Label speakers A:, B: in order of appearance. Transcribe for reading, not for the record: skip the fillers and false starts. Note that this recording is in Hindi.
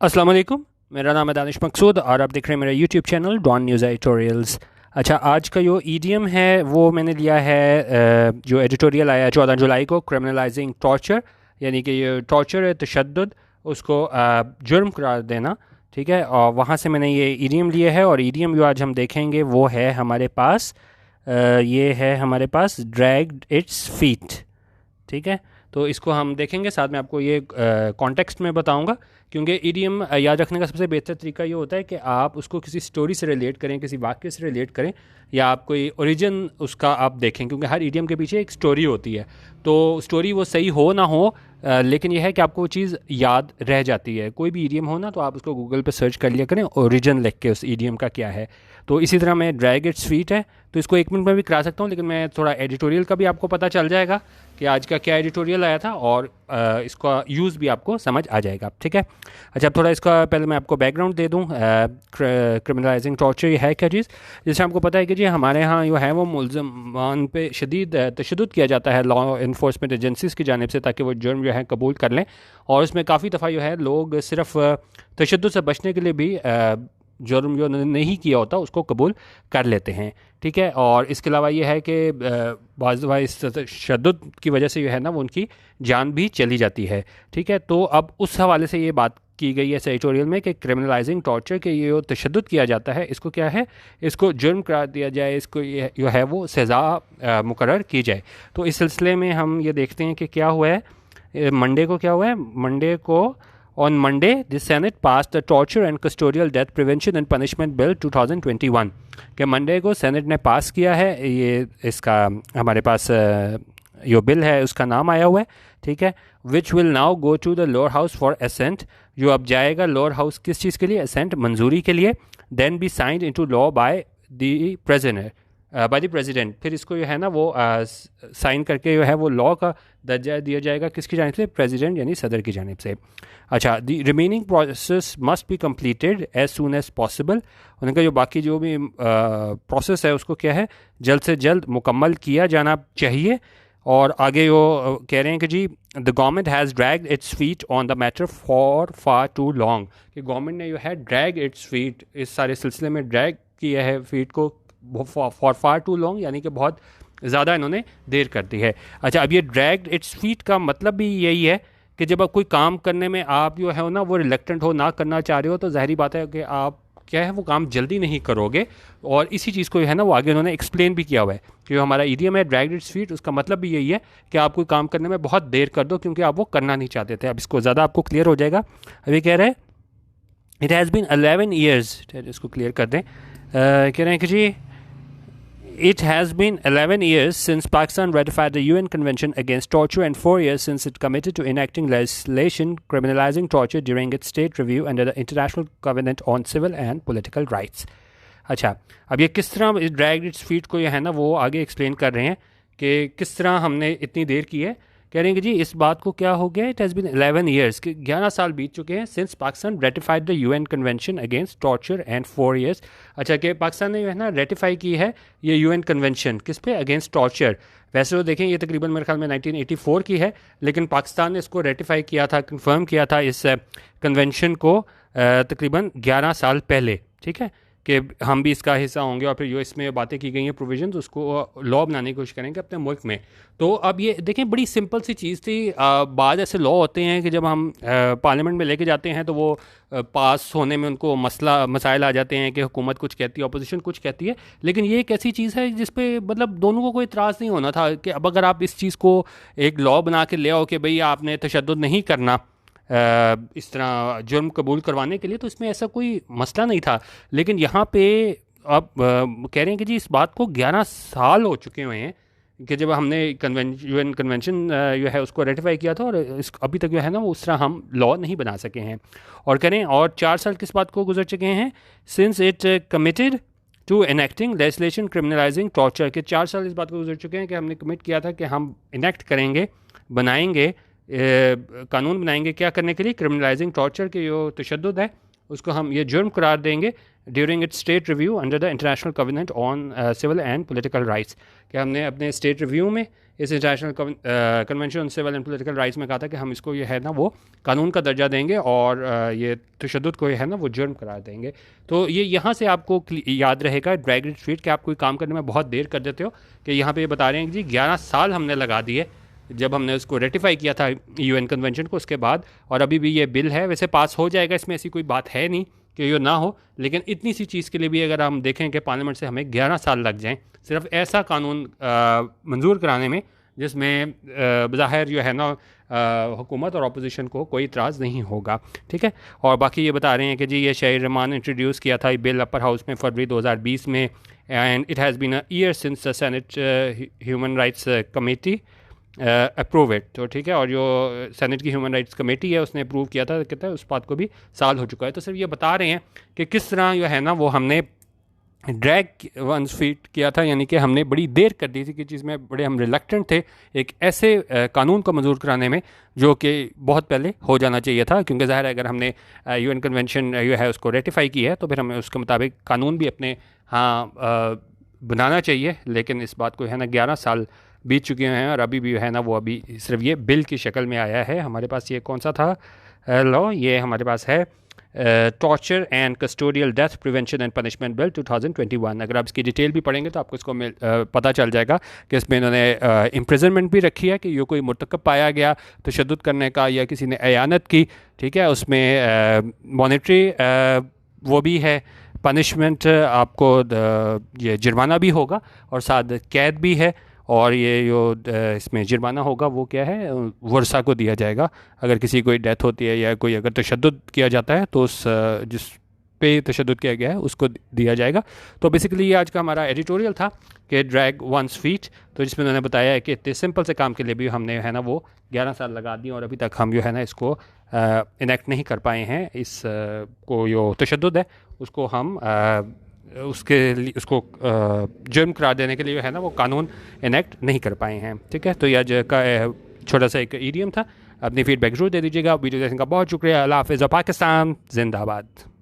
A: अस्सलाम वालेकुम, मेरा नाम है दानिश मकसूद और आप देख रहे हैं मेरा YouTube channel Dawn News editorials. अच्छा, आज का जो ईडीएम है वो मैंने लिया है जो एडिटोरियल आया 14 जुलाई को, क्रिमिनलाइजिंग टॉर्चर, यानी कि ये टॉर्चर है, तशद्दुद, उसको जुर्म करार देना। ठीक है, और वहाँ से मैंने ये ईडीएम लिया है। और ईडीएम जो आज हम देखेंगे वो है हमारे पास ये है हमारे पास ड्रैग्ड इट्स फीट। ठीक है, तो इसको हम देखेंगे, साथ में आपको ये कॉन्टेक्स्ट में बताऊंगा, क्योंकि ईडीएम याद रखने का सबसे बेहतर तरीका ये होता है कि आप उसको किसी स्टोरी से रिलेट करें, किसी वाक्य से रिलेट करें, या आप कोई ओरिजिन उसका आप देखें, क्योंकि हर ईडीएम के पीछे एक स्टोरी होती है। तो स्टोरी वो सही हो ना हो, लेकिन यह है कि आपको वो चीज़ याद रह जाती है। कोई भी ईडीएम हो ना, तो आप उसको गूगल पे सर्च कर लिया करें, ओरिजिन लिख के उस ईडीएम का क्या है। तो इसी तरह मैं ड्रैग इट्स फीट है, तो इसको 1 मिनट में भी करा सकता हूँ, लेकिन मैं थोड़ा एडिटोरियल का भी आपको पता चल जाएगा कि आज का क्या एडिटोरियल आया था, और इसका यूज़ भी आपको समझ आ जाएगा। ठीक है, अच्छा, अब थोड़ा इसका पहले मैं आपको बैकग्राउंड दे दूँ। क्रिमिनलाइजिंग टॉर्चर ये है क्या चीज़। जैसे आपको पता है कि जी हमारे यहाँ जो है वो मुलज़मान पे शदीद तशद्दुद किया जाता है लॉ इन्फोर्समेंट एजेंसीज़ की जानिब से, ताकि वो जुर्म जो है कबूल कर लें। और उसमें काफ़ी दफ़ा जो है लोग सिर्फ तशद्दुद से बचने के लिए भी जुर्म जो नहीं किया होता उसको कबूल कर लेते हैं। ठीक है, और इसके अलावा ये है कि बाज़ दफ़ा इस तशद्दुद की वजह से जो है ना वो उनकी जान भी चली जाती है। ठीक है, तो अब उस हवाले से ये बात की गई है एडिटोरियल में कि क्रिमिनलाइजिंग टॉर्चर के ये जो तशद्दुद किया जाता है, इसको क्या है, इसको जुर्म करार दिया जाए, इसको ये जो है वो सज़ा मुकर्रर की जाए। तो इस सिलसिले में हम ये देखते हैं कि क्या हुआ है। मंडे को क्या हुआ है, मंडे को On Monday, the Senate passed the Torture and Custodial Death Prevention and Punishment Bill 2021 कि मंडे को सेनेट ने पास किया है। ये इसका हमारे पास जो बिल है उसका नाम आया हुआ है। ठीक है, which will now go to the lower house for assent, जो अब जाएगा लोअर हाउस किस चीज़ के लिए, असेंट, मंजूरी के लिए। Then be signed into law by the president, फिर इसको जो है ना वो साइन करके जो है वो लॉ का दर्जा दिया जाएगा किसकी जानिब से, प्रेसिडेंट यानी सदर की जानिब से। अच्छा, the remaining process must be completed as soon as possible, उनका जो बाकी जो भी प्रोसेस है उसको क्या है, जल्द से जल्द मुकम्मल किया जाना चाहिए। और आगे वो कह रहे हैं कि जी the government has dragged its feet on the matter for far too long, कि गवर्नमेंट ने जो है ड्रैग इट्स फीट, इस सारे सिलसिले में ड्रैग किया है फीट को फॉर फार टू लॉन्ग, यानी कि बहुत ज़्यादा इन्होंने देर कर दी है। अच्छा, अब ये ड्रैग्ड इट्स फीट का मतलब भी यही है कि जब आप कोई काम करने में आप जो है ना वो रिलेक्टेंट हो, ना करना चाह रहे हो, तो ज़ाहिरी बात है कि आप क्या है वो काम जल्दी नहीं करोगे। और इसी चीज़ को जो है ना वो आगे उन्होंने एक्सप्लेन भी किया हुआ है कि जो हमारा ईडीएम है ड्रैग्ड इट्स फीट, उसका मतलब भी यही है कि आप कोई काम करने में बहुत देर कर दो क्योंकि आप वो करना नहीं चाहते थे। अब इसको ज़्यादा आपको क्लियर हो जाएगा। अभी कह रहे हैं इट हैज़ बीन 11 ईयर्स, इसको क्लियर कर दें। कह रहे हैं कि जी It has been 11 years since Pakistan ratified the UN Convention Against Torture and 4 years since it committed to enacting legislation criminalizing torture during its state review under the International Covenant on Civil and Political Rights. अच्छा, अब ये किस तरह ड्रैग्ड इट्स फीट को ये है ना वो आगे एक्सप्लेन कर रहे हैं कि किस तरह हमने इतनी देर की है। कह रहे हैं कि जी इस बात को क्या हो गया, इट हैज़ बीन 11 ईयर्स, कि 11 साल बीत चुके हैं since Pakistan ratified the UN convention against torture and 4 years. अच्छा, कि पाकिस्तान ने जो है ना रेटिफाई की है ये यूएन कन्वेंशन किस पे, अगेंस्ट टॉर्चर। वैसे तो देखें ये तकरीबन मेरे ख्याल में 1984 की है, लेकिन पाकिस्तान ने इसको रेटिफाई किया था, कंफर्म किया था इस कन्वेंशन को तकरीबन 11 साल पहले। ठीक है, कि हम भी इसका हिस्सा होंगे, और फिर जो इसमें बातें की गई हैं प्रोविजंस, उसको लॉ बनाने की कोशिश करेंगे अपने मुल्क में। तो अब ये देखें बड़ी सिंपल सी चीज़ थी। बाद ऐसे लॉ होते हैं कि जब हम पार्लियामेंट में लेके जाते हैं तो वो पास होने में उनको मसाइल आ जाते हैं कि हुकूमत कुछ कहती है, अपोजिशन कुछ कहती है, लेकिन ये एक ऐसी चीज़ है जिस पे मतलब दोनों को कोई इतराज़ नहीं होना था कि अब अगर आप इस चीज़ को एक लॉ बना के ले आओ कि भाई आपने तशद्दुद नहीं करना इस तरह जुर्म कबूल करवाने के लिए, तो इसमें ऐसा कोई मसला नहीं था। लेकिन यहाँ पे अब कह रहे हैं कि जी इस बात को 11 साल हो चुके हुए हैं कि जब हमने यूएन कन्वेंशन जो है उसको रेटिफाई किया था, और अभी तक जो है ना वो उस तरह हम लॉ नहीं बना सके हैं। और कह रहे हैं और 4 साल किस बात को गुजर चुके हैं, since it committed to enacting legislation criminalising torture, के 4 साल इस बात को गुजर चुके हैं कि हमने कमिट किया था कि हम इनेक्ट करेंगे, बनाएंगे, कानून बनाएंगे क्या करने के लिए, क्रिमिनलाइजिंग टॉर्चर के जो तशद्दुद है उसको हम ये जुर्म करार देंगे during its state review under the international covenant on civil and political rights, कि हमने अपने स्टेट रिव्यू में इस international convention on civil and political rights में कहा था कि हम इसको ये है ना वो कानून का दर्जा देंगे और ये तशद्दुद को ये है ना वो जुर्म करार देंगे। तो ये यहाँ से आपको याद रहेगा ड्रैग रिट्रीट कि आप कोई काम करने में बहुत देर कर देते हो, कि यहाँ पे ये बता रहे हैं कि जी 11 साल हमने लगा दिए जब हमने उसको रेटिफाई किया था यूएन कन्वेंशन को उसके बाद, और अभी भी ये बिल है, वैसे पास हो जाएगा, इसमें ऐसी कोई बात है नहीं कि ये ना हो, लेकिन इतनी सी चीज़ के लिए भी अगर हम देखें कि पार्लियामेंट से हमें 11 साल लग जाएं सिर्फ ऐसा कानून मंजूर कराने में जिसमें बज़ाहिर जो है ना हुकूमत और अपोजिशन को कोई इतराज़ नहीं होगा, ठीक है। और बाकी ये बता रहे हैं कि जी ये शाहिर रहमान इंट्रोड्यूस किया था ये बिल अपर हाउस में फरवरी 2020 में, and it has been a year since the senate human rights committee approve it, तो ठीक है। और जो सेनेट की ह्यूमन राइट्स कमेटी है उसने अप्रूव किया था, कहता है उस बात को भी साल हो चुका है। तो सिर्फ ये बता रहे हैं कि किस तरह जो है ना वो हमने ड्रैग वंस फीट किया था, यानी कि हमने बड़ी देर कर दी थी कि चीज़ में बड़े हम रिलक्टेंट थे एक ऐसे कानून को मंजूर कराने में जो कि बहुत पहले हो जाना चाहिए था, क्योंकि ज़ाहिर है अगर हमने यूएन कन्वेंशन जो है उसको रेटिफाई की है तो फिर हमें उसके मुताबिक कानून भी अपने बनाना चाहिए। लेकिन इस बात को है ना 11 साल बीत चुके हैं और अभी भी है ना वो अभी सिर्फ ये बिल की शक्ल में आया है। हमारे पास ये कौन सा था लॉ, ये हमारे पास है torture and custodial death prevention and punishment bill 2021। अगर आप इसकी डिटेल भी पढ़ेंगे तो आपको इसको पता चल जाएगा कि इसमें इन्होंने इम्प्रिजनमेंट भी रखी है कि ये कोई मुर्तकब पाया गया तशद्दुद करने का या किसी ने अयानत की, ठीक है। उसमें मॉनेटरी वो भी है, पनिशमेंट आपको ये जुर्माना भी होगा और साथ कैद भी है, और ये जो इसमें जुर्माना होगा वो क्या है वर्सा को दिया जाएगा अगर किसी कोई डेथ होती है या कोई अगर तशद्दुद किया जाता है तो उस जिस पे तशद्दुद किया गया है उसको दिया जाएगा। तो बेसिकली ये आज का हमारा एडिटोरियल था कि ड्रैग वंस फीट, तो जिसमें उन्होंने बताया है कि इतने सिंपल से काम के लिए भी हमने है ना वो 11 साल लगा दिए और अभी तक हम जो है ना इसको इनेक्ट नहीं कर पाए हैं। इस को जो तशद्दुद है उसको हम उसके लिए उसको जुर्म करार देने के लिए है ना वो कानून इनेक्ट नहीं कर पाए हैं, ठीक है। तो ये आज का छोटा सा एक ईडियम था। अपनी फीडबैक जरूर दे दीजिएगा। वीडियो देखने का बहुत शुक्रिया। अल्लाह हाफ़िज़। पाकिस्तान जिंदाबाद।